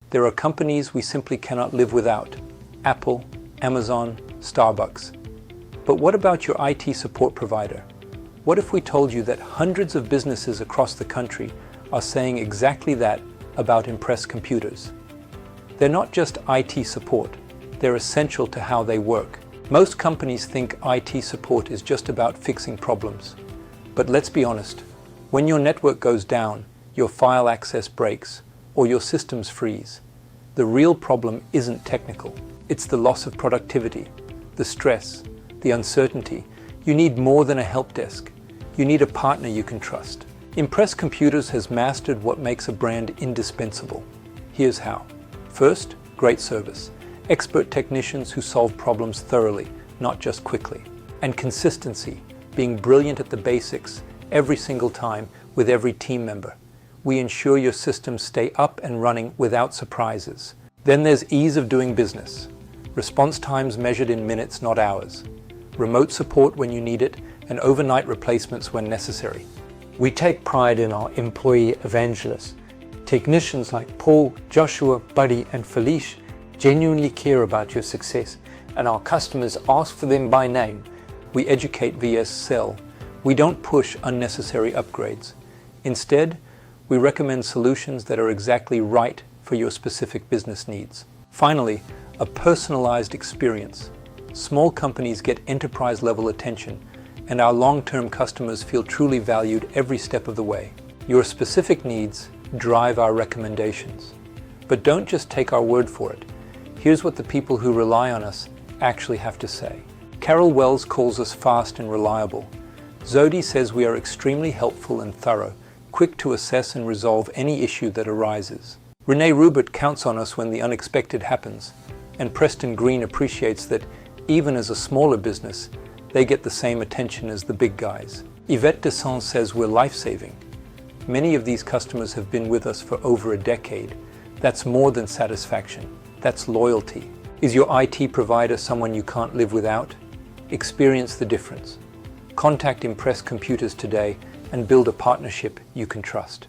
There are companies we simply cannot live without: Apple, Amazon, Starbucks. But what about your IT support provider? What if we told you that hundreds of businesses across the country are saying exactly that about Impress computers? They're not just IT support, they're essential to how they work. Most companies think IT support is just about fixing problems. But let's be honest, when your network goes down, your file access breaks, or your systems freeze, the real problem isn't technical. It's the loss of productivity, the stress, the uncertainty. You need more than a help desk. You need a partner you can trust. Impress Computers has mastered what makes a brand indispensable. Here's how. First, great service. Expert technicians who solve problems thoroughly, not just quickly. And consistency, being brilliant at the basics every single time with every team member. We ensure your systems stay up and running without surprises. Then there's ease of doing business. Response times measured in minutes, not hours. Remote support when you need it, and overnight replacements when necessary. We take pride in our employee evangelists. Technicians like Paul, Joshua, Buddy, and Felice genuinely care about your success, and our customers ask for them by name. We educate vs. sell. We don't push unnecessary upgrades. Instead, we recommend solutions that are exactly right for your specific business needs. Finally, a personalized experience. Small companies get enterprise-level attention, and our long-term customers feel truly valued every step of the way. Your specific needs drive our recommendations. But don't just take our word for it. Here's what the people who rely on us actually have to say. Carol Wells calls us fast and reliable. Zodi says we are extremely helpful and thorough, quick to assess and resolve any issue that arises. Renee Rubert counts on us when the unexpected happens, and Preston Green appreciates that even as a smaller business, they get the same attention as the big guys. Yvette Descent says we're life-saving. Many of these customers have been with us for over a decade. That's more than satisfaction. That's loyalty. Is your IT provider someone you can't live without? Experience the difference. Contact Impress Computers today and build a partnership you can trust.